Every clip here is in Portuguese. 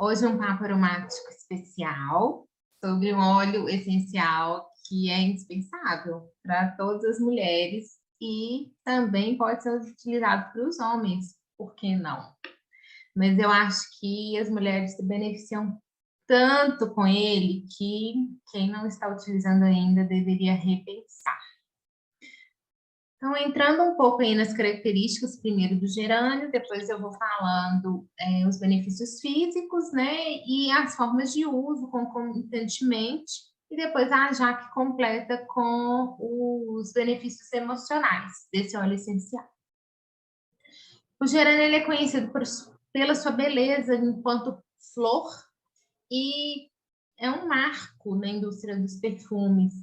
Hoje um papo aromático especial sobre um óleo essencial que é indispensável para todas as mulheres e também pode ser utilizado para os homens, por que não? Mas eu acho que as mulheres se beneficiam tanto com ele que quem não está utilizando ainda deveria repensar. Então, entrando um pouco aí nas características, primeiro do gerânio, depois eu vou falando os benefícios físicos, né, e as formas de uso concomitantemente, e depois a Jaque completa com os benefícios emocionais desse óleo essencial. O gerânio ele é conhecido pela sua beleza enquanto flor e é um marco na indústria dos perfumes.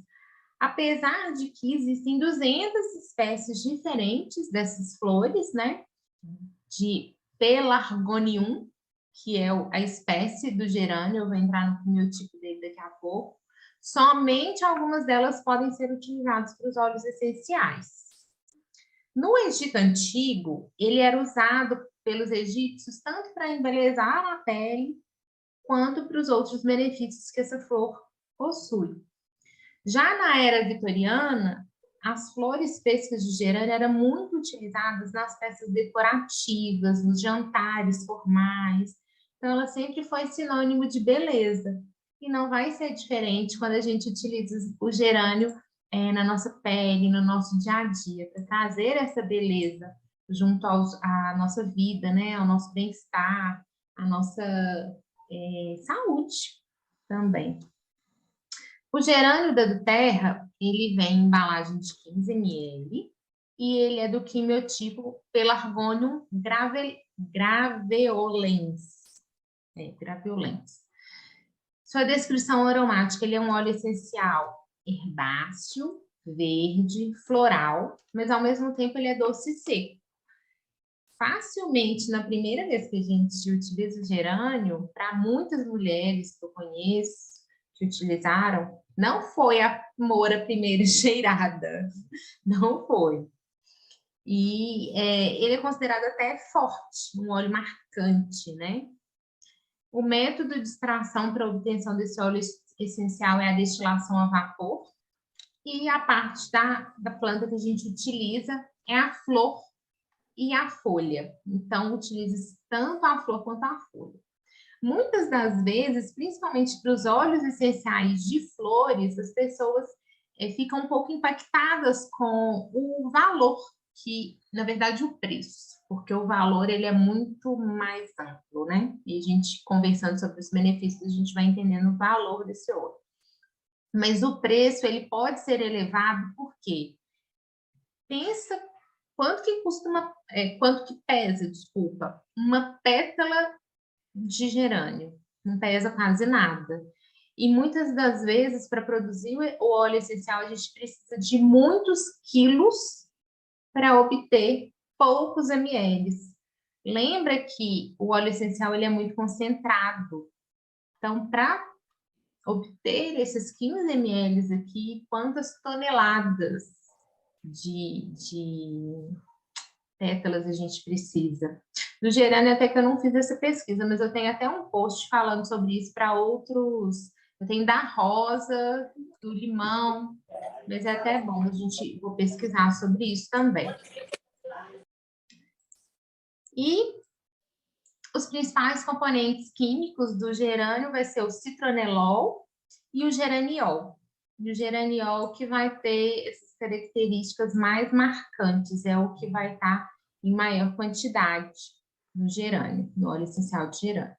Apesar de que existem 200 espécies diferentes dessas flores, né? De Pelargonium, que é a espécie do gerânio, eu vou entrar no biotipo dele daqui a pouco. Somente algumas delas podem ser utilizadas para os óleos essenciais. No Egito Antigo, ele era usado pelos egípcios tanto para embelezar a pele, quanto para os outros benefícios que essa flor possui. Já na era vitoriana, as flores frescas de gerânio eram muito utilizadas nas peças decorativas, nos jantares formais. Então, ela sempre foi sinônimo de beleza. E não vai ser diferente quando a gente utiliza o gerânio na nossa pele, no nosso dia a dia, para trazer essa beleza junto à nossa vida, né? Ao nosso bem-estar, à nossa saúde também. O gerânio da terra, ele vem em embalagem de 15 ml e ele é do quimiotipo Pelargonium graveolens. Graveolens. Sua descrição aromática, ele é um óleo essencial herbáceo, verde, floral, mas ao mesmo tempo ele é doce e seco. Facilmente, na primeira vez que a gente utiliza o gerânio, para muitas mulheres que eu conheço, que utilizaram, não foi amor à primeira cheirada, não foi. E ele é considerado até forte, um óleo marcante, né? O método de extração para obtenção desse óleo essencial é a destilação a vapor, e a parte da planta que a gente utiliza é a flor e a folha. Então, utiliza tanto a flor quanto a folha. Muitas das vezes, principalmente para os óleos essenciais de flores, as pessoas ficam um pouco impactadas com o valor, que, na verdade, o preço, porque o valor ele é muito mais amplo, né? E a gente, conversando sobre os benefícios, a gente vai entendendo o valor desse óleo. Mas o preço, ele pode ser elevado, porque pensa quanto que custa quanto que pesa, desculpa, uma pétala de gerânio, não pesa quase nada. E muitas das vezes, para produzir o óleo essencial, a gente precisa de muitos quilos para obter poucos ml. Lembra que o óleo essencial ele é muito concentrado. Então, para obter esses 15 ml aqui, quantas toneladas de pétalas a gente precisa? Do gerânio, até que eu não fiz essa pesquisa, mas eu tenho até um post falando sobre isso para outros. Eu tenho da rosa, do limão, mas é até bom a gente vou pesquisar sobre isso também. E os principais componentes químicos do gerânio vai ser o citronelol e o geraniol. E o geraniol que vai ter essas características mais marcantes, é o que vai estar em maior quantidade no gerânio, no óleo essencial de gerânio.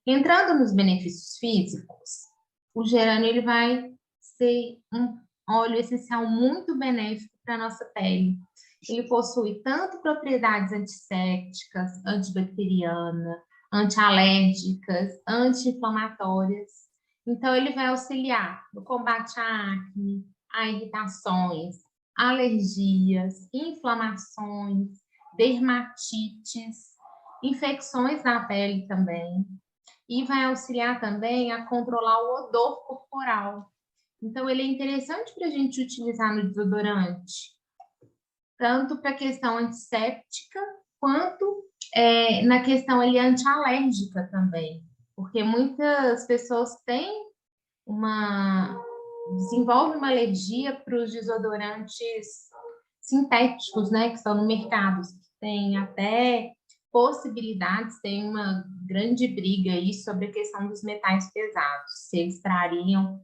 Entrando nos benefícios físicos, o gerânio ele vai ser um óleo essencial muito benéfico para a nossa pele. Ele possui tanto propriedades antissépticas, antibacterianas, antialérgicas, anti-inflamatórias. Então, ele vai auxiliar no combate à acne, a irritações, alergias, inflamações, dermatites, infecções na pele também. E vai auxiliar também a controlar o odor corporal. Então, ele é interessante para a gente utilizar no desodorante, tanto para a questão antisséptica, quanto Na questão ali antialérgica também, porque muitas pessoas desenvolvem uma alergia para os desodorantes sintéticos, né, que estão no mercado, que tem até possibilidades, tem uma grande briga aí sobre a questão dos metais pesados, se eles trariam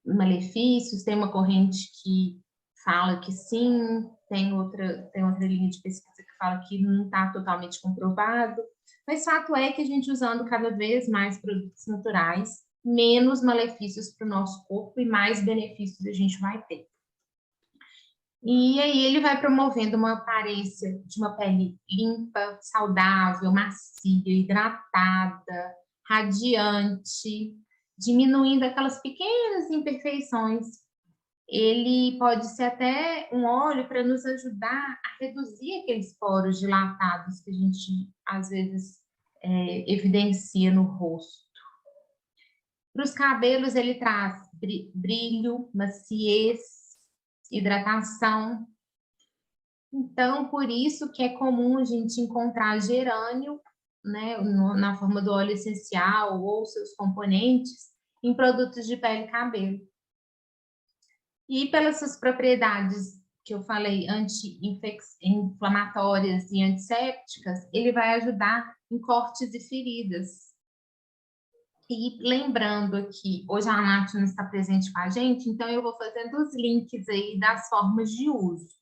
malefícios, tem uma corrente que fala que sim, tem outra linha de pesquisa que fala que não está totalmente comprovado, mas fato é que a gente usando cada vez mais produtos naturais, menos malefícios para o nosso corpo e mais benefícios a gente vai ter. E aí ele vai promovendo uma aparência de uma pele limpa, saudável, macia, hidratada, radiante, diminuindo aquelas pequenas imperfeições. Ele pode ser até um óleo para nos ajudar a reduzir aqueles poros dilatados que a gente, às vezes, evidencia no rosto. Para os cabelos, ele traz brilho, maciez, hidratação. Então, por isso que é comum a gente encontrar gerânio, né, na forma do óleo essencial ou seus componentes em produtos de pele e cabelo. E pelas suas propriedades que eu falei, anti-inflamatórias e antissépticas, ele vai ajudar em cortes e feridas. E lembrando aqui, hoje a Nath não está presente com a gente, então eu vou fazendo os links aí das formas de uso.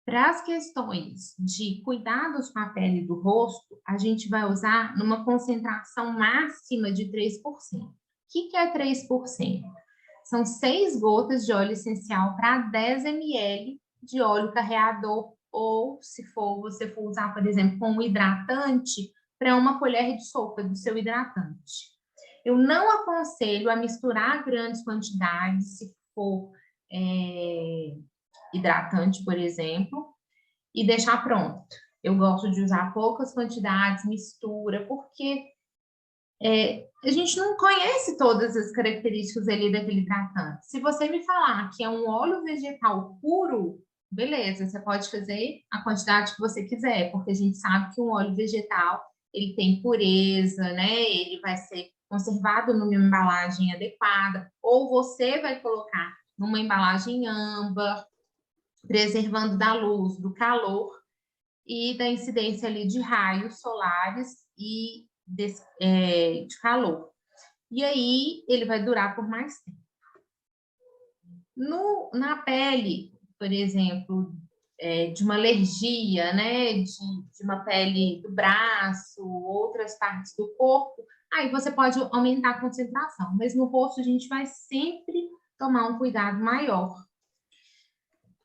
Para as questões de cuidados com a pele do rosto, a gente vai usar numa concentração máxima de 3%. O que é 3%? São 6 gotas de óleo essencial para 10 ml de óleo carreador, ou se você for usar, por exemplo, com um hidratante, para uma colher de sopa do seu hidratante. Eu não aconselho a misturar grandes quantidades, se for hidratante, por exemplo, e deixar pronto. Eu gosto de usar poucas quantidades, mistura, porque a gente não conhece todas as características ali daquele hidratante. Se você me falar que é um óleo vegetal puro, beleza, você pode fazer a quantidade que você quiser, porque a gente sabe que um óleo vegetal, ele tem pureza, né? Ele vai ser conservado numa embalagem adequada, ou você vai colocar numa embalagem âmbar, preservando da luz, do calor e da incidência ali de raios solares e de calor. E aí ele vai durar por mais tempo. Na pele, por exemplo, de uma alergia, né, de uma pele do braço, outras partes do corpo, aí você pode aumentar a concentração, mas no rosto a gente vai sempre tomar um cuidado maior.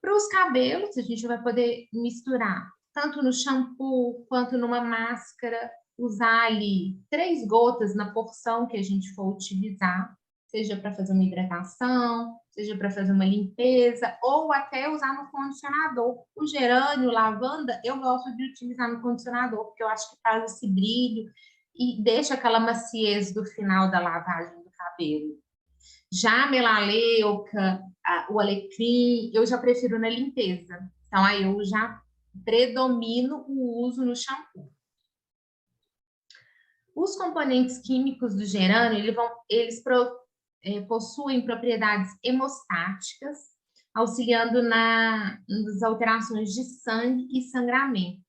Para os cabelos, a gente vai poder misturar tanto no shampoo quanto numa máscara, usar ali 3 gotas na porção que a gente for utilizar, seja para fazer uma hidratação, seja para fazer uma limpeza, ou até usar no condicionador. O gerânio, lavanda, eu gosto de utilizar no condicionador, porque eu acho que faz esse brilho e deixa aquela maciez do final da lavagem do cabelo. Já a melaleuca, o alecrim, eu já prefiro na limpeza. Então, aí eu já predomino o uso no shampoo. Os componentes químicos do gerânio, eles possuem propriedades hemostáticas, auxiliando nas alterações de sangue e sangramento.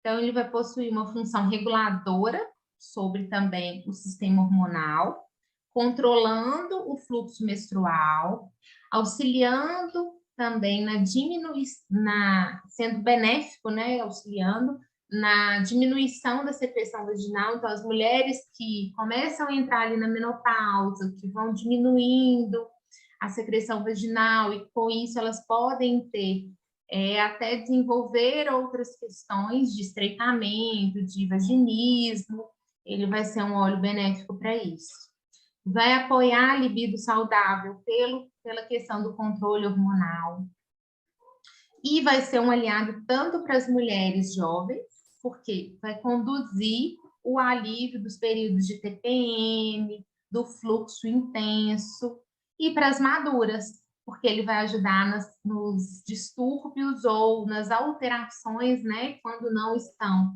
Então, ele vai possuir uma função reguladora sobre também o sistema hormonal, controlando o fluxo menstrual, auxiliando também sendo benéfico, né, auxiliando na diminuição da secreção vaginal. Então, as mulheres que começam a entrar ali na menopausa, que vão diminuindo a secreção vaginal, e com isso elas podem ter até desenvolver outras questões de estreitamento, de vaginismo, ele vai ser um óleo benéfico para isso. Vai apoiar a libido saudável pela questão do controle hormonal. E vai ser um aliado tanto para as mulheres jovens, porque vai conduzir o alívio dos períodos de TPM, do fluxo intenso, e para as maduras, porque ele vai ajudar nos distúrbios ou nas alterações, né, quando não estão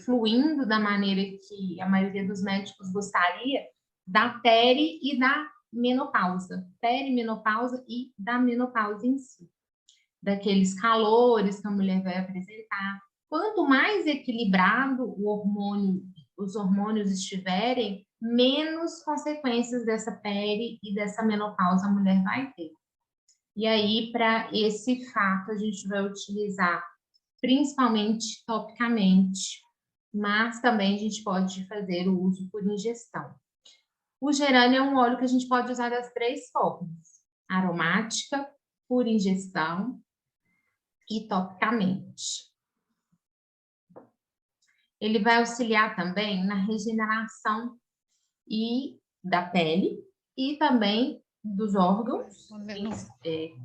fluindo da maneira que a maioria dos médicos gostaria, da peri e da menopausa, perimenopausa e da menopausa em si, daqueles calores que a mulher vai apresentar. Quanto mais equilibrado os hormônios estiverem, menos consequências dessa peri e dessa menopausa a mulher vai ter. E aí, para esse fato, a gente vai utilizar principalmente topicamente, mas também a gente pode fazer o uso por ingestão. O gerânio é um óleo que a gente pode usar das 3 formas: aromática, por ingestão e topicamente. Ele vai auxiliar também na regeneração da pele e também dos órgãos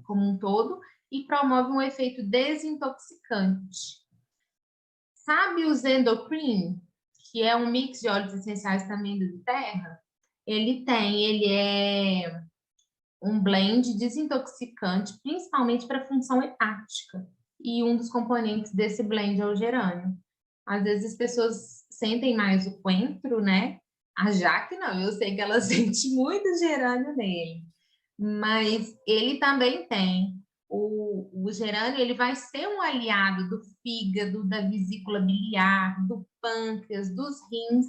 como um todo, e promove um efeito desintoxicante. Sabe o Zendocrine, que é um mix de óleos essenciais também do terra? Ele é um blend desintoxicante, principalmente para a função hepática. E um dos componentes desse blend é o gerânio. Às vezes as pessoas sentem mais o coentro, né? A Jaque não, eu sei que ela sente muito gerânio nele. Mas ele também tem. O gerânio, ele vai ser um aliado do fígado, da vesícula biliar, do pâncreas, dos rins.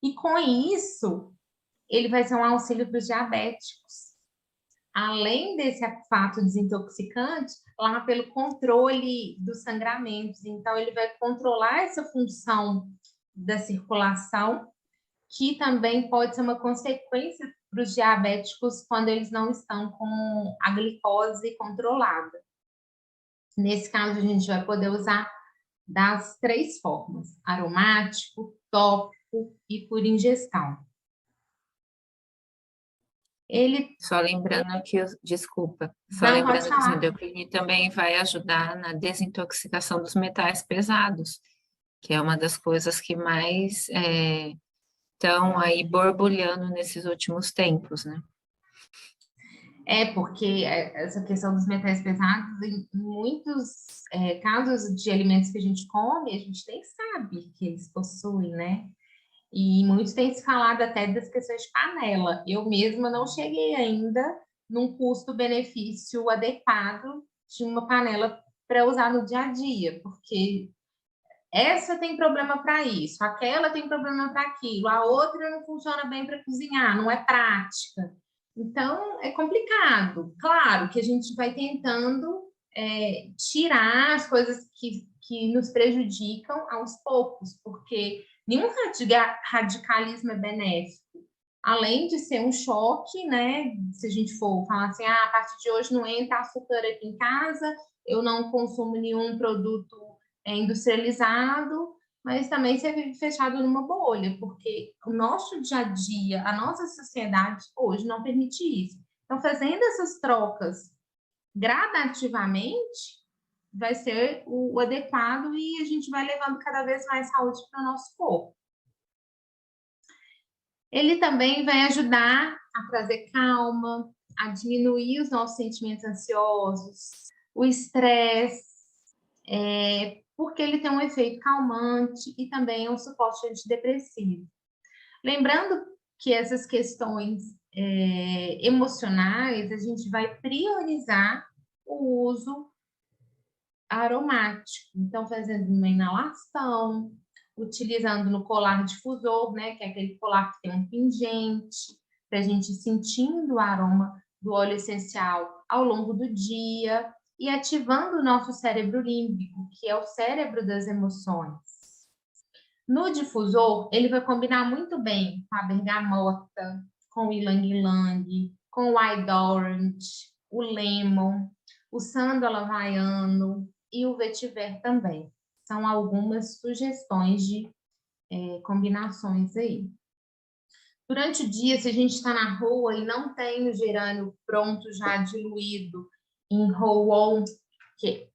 E com isso, ele vai ser um auxílio para os diabéticos. Além desse fato desintoxicante, lá pelo controle dos sangramentos. Então, ele vai controlar essa função da circulação, que também pode ser uma consequência para os diabéticos quando eles não estão com a glicose controlada. Nesse caso, a gente vai poder usar das 3 formas: aromático, tópico e por ingestão. Só lembrando que, desculpa, pode que o falar. Zendocrine também vai ajudar na desintoxicação dos metais pesados, que é uma das coisas que mais estão aí borbulhando nesses últimos tempos, né? Porque essa questão dos metais pesados, em muitos casos de alimentos que a gente come, a gente nem sabe que eles possuem, né? E muitos têm se falado até das questões de panela. Eu mesma não cheguei ainda num custo-benefício adequado de uma panela para usar no dia a dia, porque essa tem problema para isso, aquela tem problema para aquilo, a outra não funciona bem para cozinhar, não é prática. Então, é complicado. Claro que a gente vai tentando tirar as coisas que nos prejudicam aos poucos, porque nenhum radicalismo é benéfico. Além de ser um choque, né? Se a gente for falar assim, a partir de hoje não entra açúcar aqui em casa, eu não consumo nenhum produto industrializado, mas também você vive fechado numa bolha, porque o nosso dia a dia, a nossa sociedade hoje não permite isso. Então, fazendo essas trocas gradativamente, vai ser o adequado e a gente vai levando cada vez mais saúde para o nosso corpo. Ele também vai ajudar a trazer calma, a diminuir os nossos sentimentos ansiosos, o estresse, porque ele tem um efeito calmante e também um suporte antidepressivo. Lembrando que essas questões emocionais, a gente vai priorizar o uso aromático. Então, fazendo uma inalação, utilizando no colar difusor, né, que é aquele colar que tem um pingente, para a gente ir sentindo o aroma do óleo essencial ao longo do dia e ativando o nosso cérebro límbico, que é o cérebro das emoções. No difusor, ele vai combinar muito bem com a bergamota, com o ylang-ylang, com o white orange, o lemon, o sândalo havaiano e o vetiver também. São algumas sugestões de combinações aí. Durante o dia, se a gente está na rua e não tem o gerânio pronto, já diluído em roll-on, que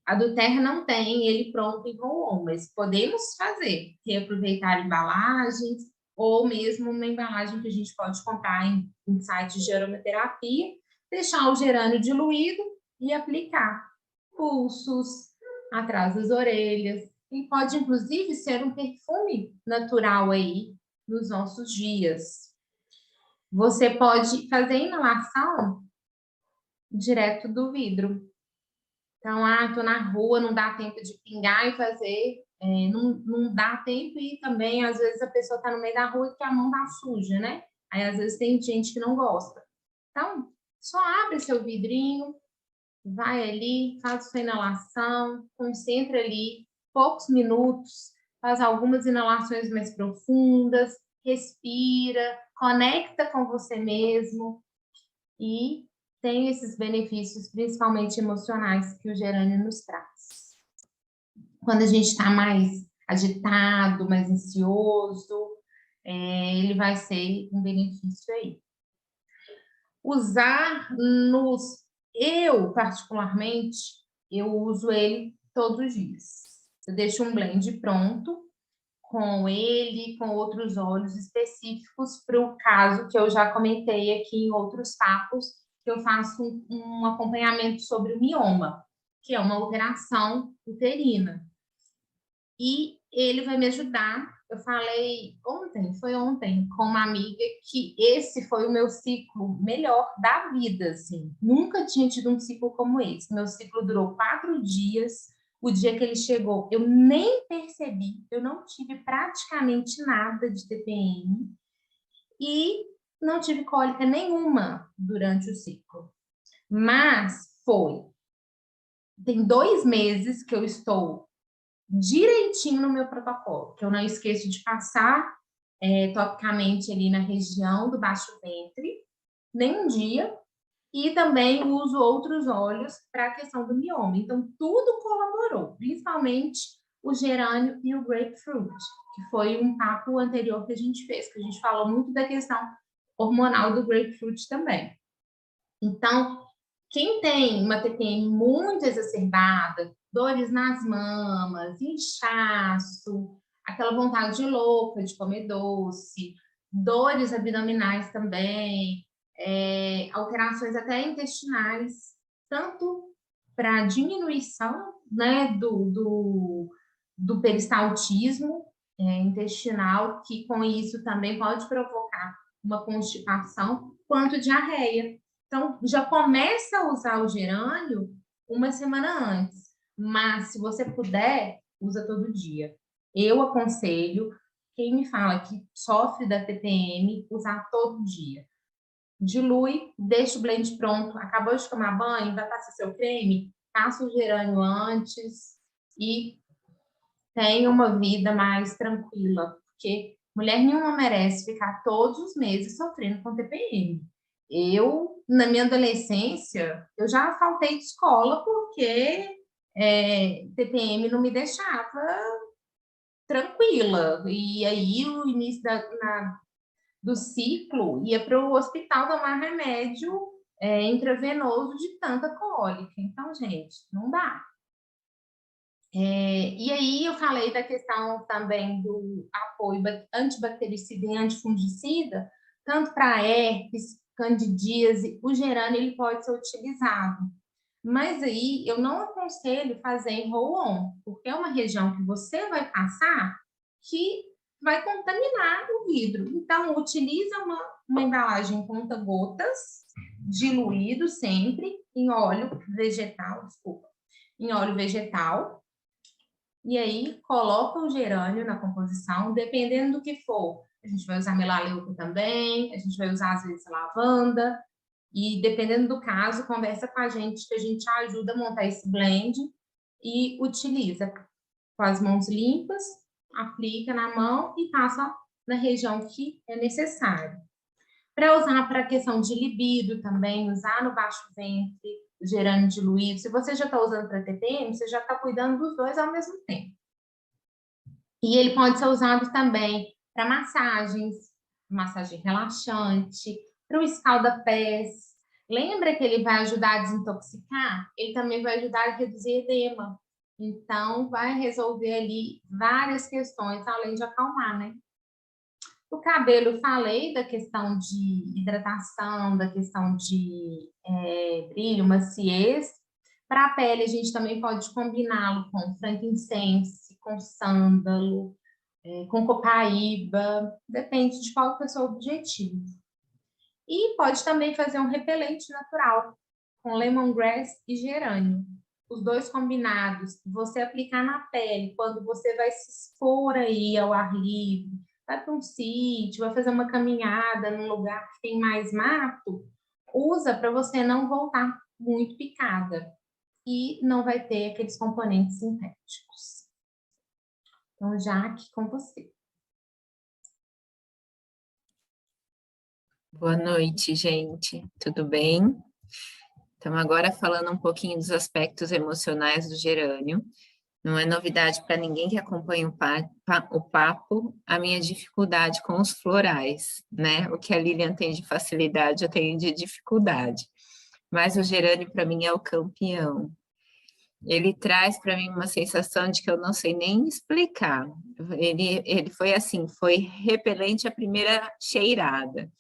a do Terra não tem ele pronto em roll-on, mas podemos fazer, reaproveitar embalagens ou mesmo uma embalagem que a gente pode comprar em sites de aromaterapia, deixar o gerânio diluído e aplicar pulsos, atrás das orelhas. E pode, inclusive, ser um perfume natural aí nos nossos dias. Você pode fazer inalação direto do vidro. Então, tô na rua, não dá tempo de pingar e fazer, não dá tempo e também, às vezes, a pessoa está no meio da rua e que a mão tá suja, né? Aí, às vezes, tem gente que não gosta. Então, só abre seu vidrinho, vai ali, faz sua inalação, concentra ali poucos minutos, faz algumas inalações mais profundas, respira, conecta com você mesmo e tem esses benefícios, principalmente emocionais, que o gerânio nos traz. Quando a gente está mais agitado, mais ansioso, ele vai ser um benefício aí. Usar nos... Eu, particularmente, eu uso ele todos os dias. Eu deixo um blend pronto, com ele, com outros óleos específicos para o caso que eu já comentei aqui em outros papos, que eu faço um acompanhamento sobre o mioma, que é uma alteração uterina. E ele vai me ajudar. Eu falei foi ontem, com uma amiga, que esse foi o meu ciclo melhor da vida, assim. Nunca tinha tido um ciclo como esse. Meu ciclo durou 4 dias. O dia que ele chegou, eu nem percebi, eu não tive praticamente nada de TPM e não tive cólica nenhuma durante o ciclo. Mas tem 2 meses que eu estou direitinho no meu protocolo, que eu não esqueço de passar topicamente ali na região do baixo ventre, nem um dia, e também uso outros óleos para a questão do mioma. Então, tudo colaborou, principalmente o gerânio e o grapefruit, que foi um papo anterior que a gente fez, que a gente falou muito da questão hormonal do grapefruit também. Então, quem tem uma TPM muito exacerbada, dores nas mamas, inchaço, aquela vontade louca de comer doce, dores abdominais também, alterações até intestinais, tanto para diminuição, né, do peristaltismo intestinal, que com isso também pode provocar uma constipação, quanto diarreia. Então, já começa a usar o gerânio uma semana antes, mas se você puder, usa todo dia. Eu aconselho quem me fala que sofre da TPM, usar todo dia. Dilui, deixa o blend pronto, acabou de tomar banho, vai passar seu creme, passa o gerânio antes e tenha uma vida mais tranquila, porque mulher nenhuma merece ficar todos os meses sofrendo com TPM. Eu, na minha adolescência, eu já faltei de escola porque TPM não me deixava tranquila. E aí, o início do ciclo, ia para o hospital tomar remédio intravenoso de tanta cólica. Então, gente, não dá. E aí eu falei da questão também do apoio antibactericida e antifungicida, tanto para herpes, candidíase, o gerânio ele pode ser utilizado. Mas aí eu não aconselho fazer em roll-on, porque é uma região que você vai passar que vai contaminar o vidro. Então, utiliza uma embalagem conta-gotas, diluído sempre em óleo vegetal, em óleo vegetal, e aí coloca o gerânio na composição, dependendo do que for. A gente vai usar melaleuca também, a gente vai usar às vezes lavanda, e dependendo do caso, conversa com a gente que a gente ajuda a montar esse blend e utiliza com as mãos limpas, aplica na mão e passa na região que é necessário. Para usar para a questão de libido também, usar no baixo ventre, o gerânio diluído. Se você já está usando para TPM, você já está cuidando dos dois ao mesmo tempo. E ele pode ser usado também para massagens, massagem relaxante, para o escalda-pés. Lembra que ele vai ajudar a desintoxicar? Ele também vai ajudar a reduzir edema. Então, vai resolver ali várias questões, além de acalmar, né? O cabelo, eu falei da questão de hidratação, da questão de brilho, maciez. Para a pele, a gente também pode combiná-lo com frankincense, com sândalo, com copaíba, depende de qual que é o seu objetivo. E pode também fazer um repelente natural, com lemongrass e gerânio. Os dois combinados, você aplicar na pele, quando você vai se expor aí ao ar livre, vai para um sítio, vai fazer uma caminhada num lugar que tem mais mato, usa para você não voltar muito picada e não vai ter aqueles componentes sintéticos. Então, Jaque, com você. Boa noite, gente. Tudo bem? Então, agora falando um pouquinho dos aspectos emocionais do gerânio. Não é novidade para ninguém que acompanha o papo a minha dificuldade com os florais, né? O que a Lilian tem de facilidade, eu tenho de dificuldade. Mas o gerânio, para mim, é o campeão. Ele traz para mim uma sensação de que eu não sei nem explicar. Ele foi assim, foi repelente a primeira cheirada.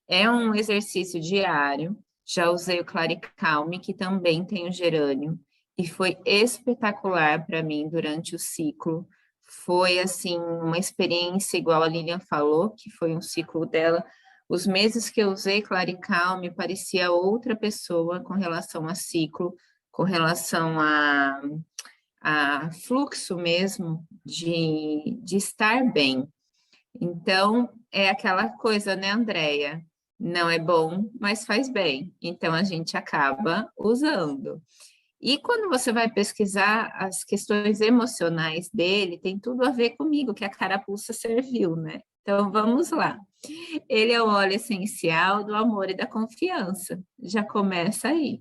É um exercício diário. Já usei o Claricalme, que também tem o gerânio, e foi espetacular para mim durante o ciclo. Foi, assim, uma experiência igual a Lilian falou, que foi um ciclo dela. Os meses que eu usei Claricalme, parecia outra pessoa com relação a ciclo, com relação a fluxo mesmo de estar bem. Então, é aquela coisa, né, Andréia? Não é bom, mas faz bem. Então, a gente acaba usando. E quando você vai pesquisar as questões emocionais dele, tem tudo a ver comigo, que a carapuça serviu, né? Então, vamos lá. Ele é o óleo essencial do amor e da confiança. Já começa aí.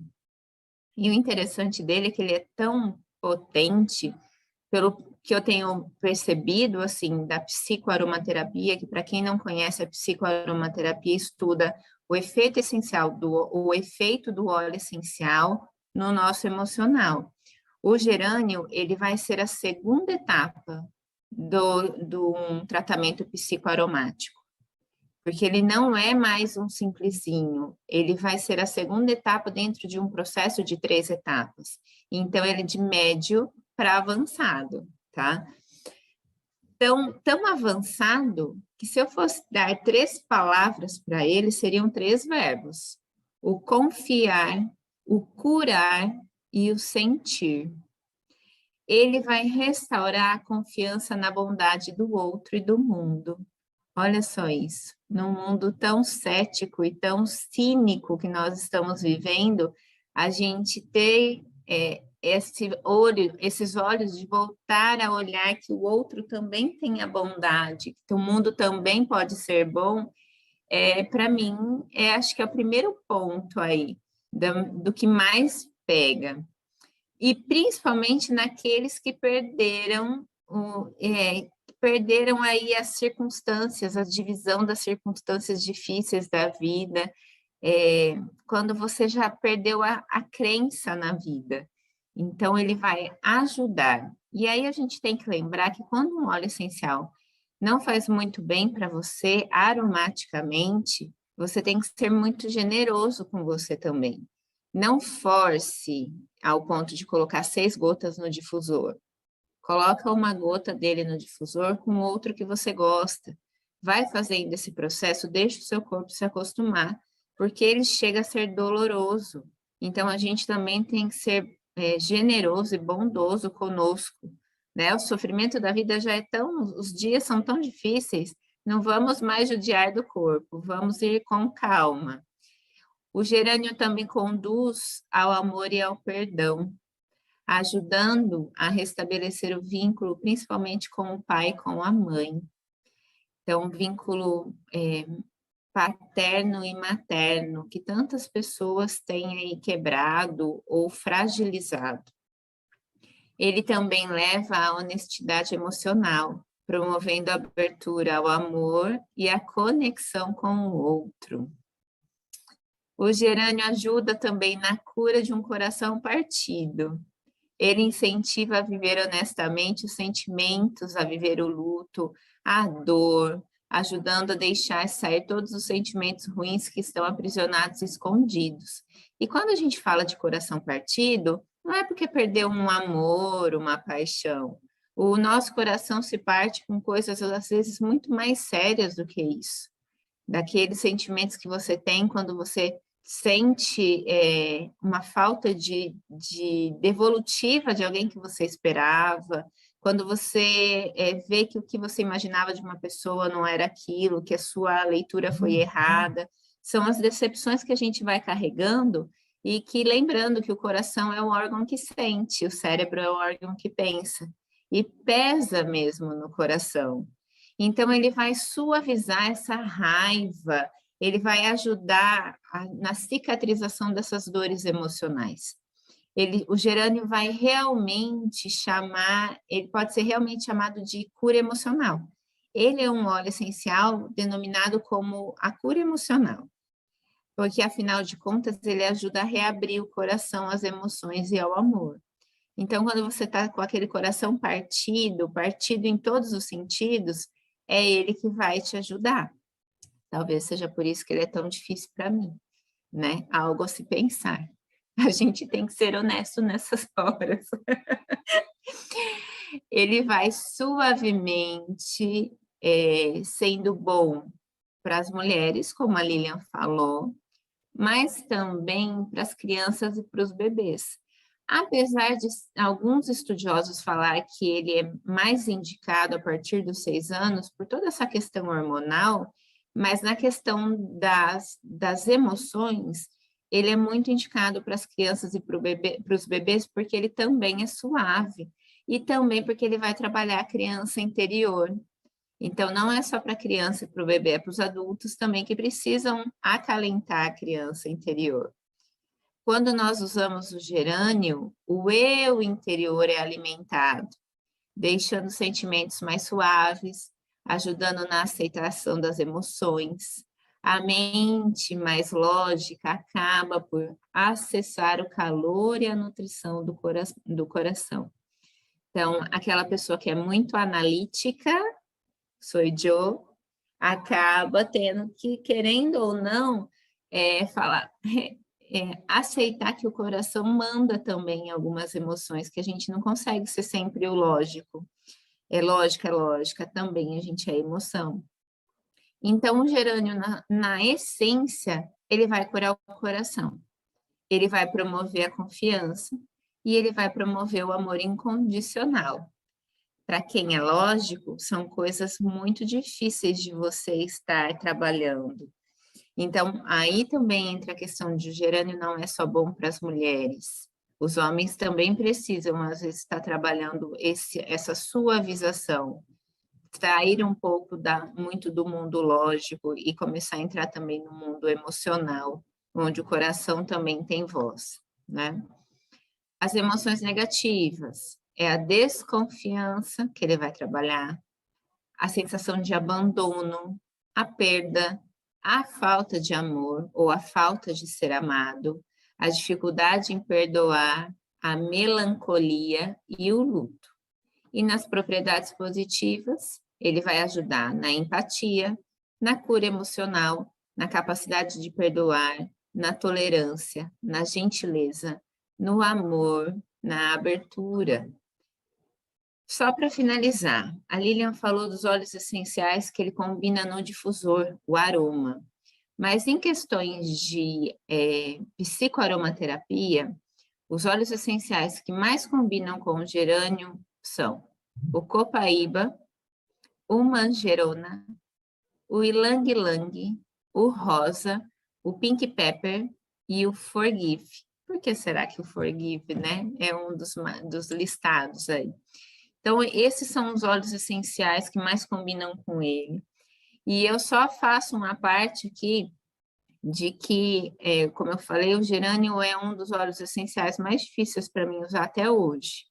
E o interessante dele é que ele é tão potente, pelo que eu tenho percebido, assim, da psicoaromaterapia, que para quem não conhece, a psicoaromaterapia estuda o efeito essencial, o efeito do óleo essencial no nosso emocional. O gerânio, ele vai ser a segunda etapa do um tratamento psicoaromático, porque ele não é mais um simplesinho, ele vai ser a segunda etapa dentro de um processo de 3 etapas. Então, ele é de médio para avançado, tá? Então, tão avançado que se eu fosse dar 3 palavras para ele, seriam 3 verbos: o confiar, o curar e o sentir. Ele vai restaurar a confiança na bondade do outro e do mundo. Olha só isso. Num mundo tão cético e tão cínico que nós estamos vivendo, a gente ter esses olhos de voltar a olhar que o outro também tem a bondade, que o mundo também pode ser bom, para mim, acho que é o primeiro ponto aí, do que mais pega. E principalmente naqueles que perderam aí as circunstâncias, a divisão das circunstâncias difíceis da vida, quando você já perdeu a crença na vida. Então, ele vai ajudar. E aí a gente tem que lembrar que quando um óleo essencial não faz muito bem para você aromaticamente, você tem que ser muito generoso com você também. Não force ao ponto de colocar 6 gotas no difusor. Coloca uma gota dele no difusor com outro que você gosta. Vai fazendo esse processo, deixa o seu corpo se acostumar, porque ele chega a ser doloroso. Então, a gente também tem que ser generoso e bondoso conosco, né? O sofrimento da vida já é tão... Os dias são tão difíceis, não vamos mais judiar do corpo, vamos ir com calma. O gerânio também conduz ao amor e ao perdão, ajudando a restabelecer o vínculo, principalmente com o pai e com a mãe. Então, um vínculo paterno e materno, que tantas pessoas têm aí quebrado ou fragilizado. Ele também leva à honestidade emocional, promovendo a abertura ao amor e a conexão com o outro. O gerânio ajuda também na cura de um coração partido. Ele incentiva a viver honestamente os sentimentos, a viver o luto, a dor, ajudando a deixar sair todos os sentimentos ruins que estão aprisionados e escondidos. E quando a gente fala de coração partido, não é porque perdeu um amor, uma paixão. O nosso coração se parte com coisas, às vezes, muito mais sérias do que isso. Daqueles sentimentos que você tem quando você sente uma falta de devolutiva de alguém que você esperava, quando você vê que o que você imaginava de uma pessoa não era aquilo, que a sua leitura foi errada. São as decepções que a gente vai carregando e que, lembrando que o coração é o órgão que sente, o cérebro é o órgão que pensa, e pesa mesmo no coração. Então, ele vai suavizar essa raiva, ele vai ajudar na cicatrização dessas dores emocionais. O gerânio vai realmente chamar, ele pode ser realmente chamado de cura emocional. Ele é um óleo essencial denominado como a cura emocional, porque, afinal de contas, ele ajuda a reabrir o coração às emoções e ao amor. Então, quando você está com aquele coração partido em todos os sentidos, é ele que vai te ajudar. Talvez seja por isso que ele é tão difícil para mim, né? Algo a se pensar. A gente tem que ser honesto nessas horas. Ele vai suavemente sendo bom para as mulheres, como a Lilian falou, mas também para as crianças e para os bebês. Apesar de alguns estudiosos falar que ele é mais indicado a partir dos 6 anos, por toda essa questão hormonal, mas na questão das emoções, ele é muito indicado para as crianças e para os bebês, porque ele também é suave, e também porque ele vai trabalhar a criança interior. Então, não é só para a criança e para o bebê, é para os adultos também que precisam acalentar a criança interior. Quando nós usamos o gerânio, o eu interior é alimentado, deixando sentimentos mais suaves, ajudando na aceitação das emoções. A mente mais lógica acaba por acessar o calor e a nutrição do coração. Então, aquela pessoa que é muito analítica, sou eu, acaba tendo que, querendo ou não, falar, aceitar que o coração manda também algumas emoções, que a gente não consegue ser sempre o lógico. É lógica, também a gente é emoção. Então, o gerânio, na essência, ele vai curar o coração, ele vai promover a confiança e ele vai promover o amor incondicional. Para quem é lógico, são coisas muito difíceis de você estar trabalhando. Então, aí também entra a questão de o gerânio não é só bom para as mulheres. Os homens também precisam, às vezes, estar trabalhando essa suavização, sair um pouco muito do mundo lógico e começar a entrar também no mundo emocional, onde o coração também tem voz, né? As emoções negativas é a desconfiança que ele vai trabalhar, a sensação de abandono, a perda, a falta de amor ou a falta de ser amado, a dificuldade em perdoar, a melancolia e o luto. E nas propriedades positivas, ele vai ajudar na empatia, na cura emocional, na capacidade de perdoar, na tolerância, na gentileza, no amor, na abertura. Só para finalizar, a Lilian falou dos óleos essenciais que ele combina no difusor, o aroma. Mas em questões de psicoaromaterapia, os óleos essenciais que mais combinam com o gerânio são o copaíba, o manjerona, o ilang-ilang, o rosa, o pink pepper e o forgive. Por que será que o forgive, né? É um dos listados aí. Então, esses são os óleos essenciais que mais combinam com ele. E eu só faço uma parte aqui de que, como eu falei, o gerânio é um dos óleos essenciais mais difíceis para mim usar até hoje.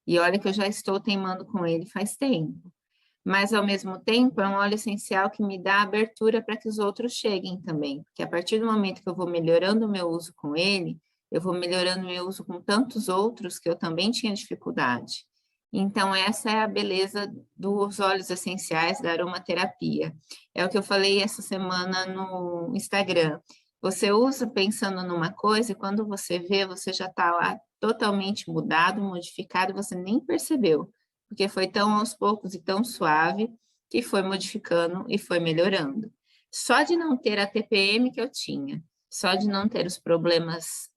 E olha que eu já estou teimando com ele faz tempo. Mas, ao mesmo tempo, é um óleo essencial que me dá abertura para que os outros cheguem também. Porque a partir do momento que eu vou melhorando o meu uso com ele, eu vou melhorando o meu uso com tantos outros que eu também tinha dificuldade. Então, essa é a beleza dos óleos essenciais da aromaterapia. É o que eu falei essa semana no Instagram. Você usa pensando numa coisa e quando você vê, você já está lá totalmente mudado, modificado, você nem percebeu, porque foi tão aos poucos e tão suave que foi modificando e foi melhorando. Só de não ter a TPM que eu tinha, só de não ter os problemas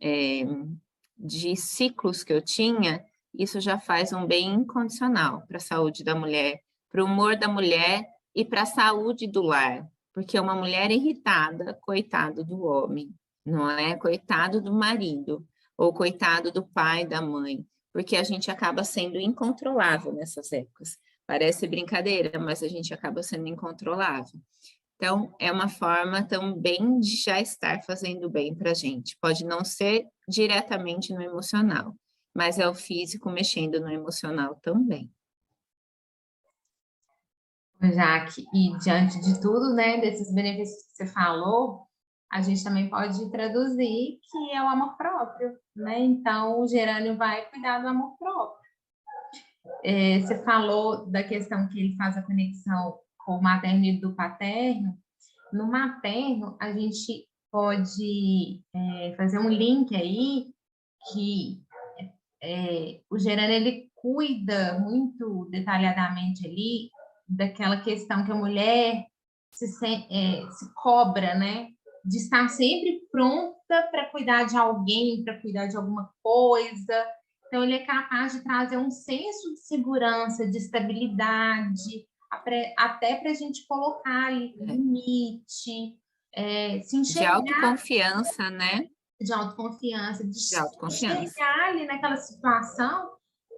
de ciclos que eu tinha, isso já faz um bem incondicional para a saúde da mulher, para o humor da mulher e para a saúde do lar. Porque uma mulher irritada, coitado do homem, não é? Coitado do marido, ou coitado do pai, da mãe, porque a gente acaba sendo incontrolável nessas épocas. Parece brincadeira, mas a gente acaba sendo incontrolável. Então, é uma forma também de já estar fazendo bem para a gente. Pode não ser diretamente no emocional, mas é o físico mexendo no emocional também. Jaque, e diante de tudo, né, desses benefícios que você falou, a gente também pode traduzir que é o amor próprio, né? Então, o gerânio vai cuidar do amor próprio. Você falou da questão que ele faz a conexão com o materno e do paterno. No materno, a gente pode fazer um link aí que o gerânio ele cuida muito detalhadamente ali daquela questão que a mulher se cobra, né? De estar sempre pronta para cuidar de alguém, para cuidar de alguma coisa. Então, ele é capaz de trazer um senso de segurança, de estabilidade, até para a gente colocar ali limite, se De enxergar autoconfiança, né? de autoconfiança, de De autoconfiança. enxergar ali naquela situação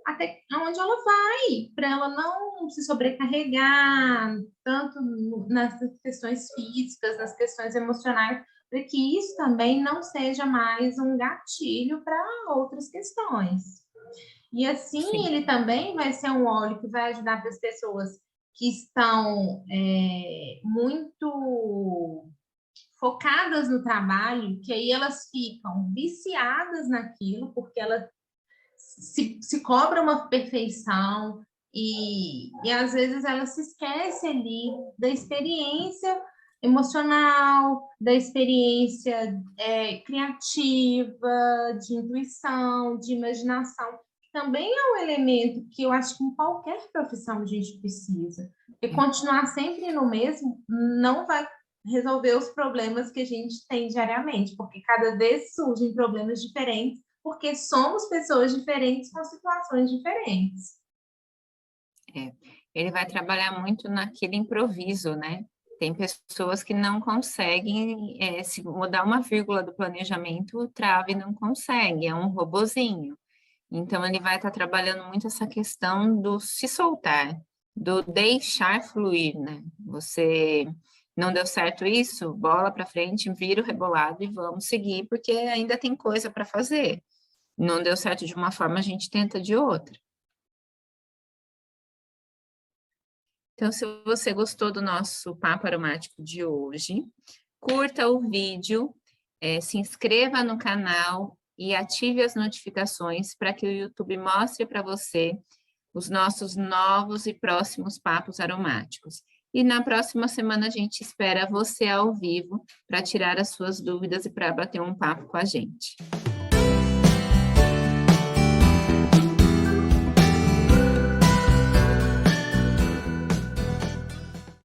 até onde ela vai, para ela não se sobrecarregar, tanto nas questões físicas, nas questões emocionais, para que isso também não seja mais um gatilho para outras questões. E assim, Sim. ele também vai ser um óleo que vai ajudar para as pessoas que estão muito focadas no trabalho, que aí elas ficam viciadas naquilo, porque elas se cobra uma perfeição e às vezes ela se esquece ali da experiência emocional, da experiência criativa, de intuição, de imaginação. Também é um elemento que eu acho que em qualquer profissão a gente precisa. E continuar sempre no mesmo não vai resolver os problemas que a gente tem diariamente, porque cada vez surgem problemas diferentes, porque somos pessoas diferentes com situações diferentes. Ele vai trabalhar muito naquele improviso, né? Tem pessoas que não conseguem, se mudar uma vírgula do planejamento, trava e não consegue, é um robozinho. Então, ele vai estar trabalhando muito essa questão do se soltar, do deixar fluir, né? Você não deu certo isso, bola para frente, vira o rebolado e vamos seguir, porque ainda tem coisa para fazer. Não deu certo de uma forma, a gente tenta de outra. Então, se você gostou do nosso papo aromático de hoje, curta o vídeo, se inscreva no canal e ative as notificações para que o YouTube mostre para você os nossos novos e próximos papos aromáticos. E na próxima semana a gente espera você ao vivo para tirar as suas dúvidas e para bater um papo com a gente.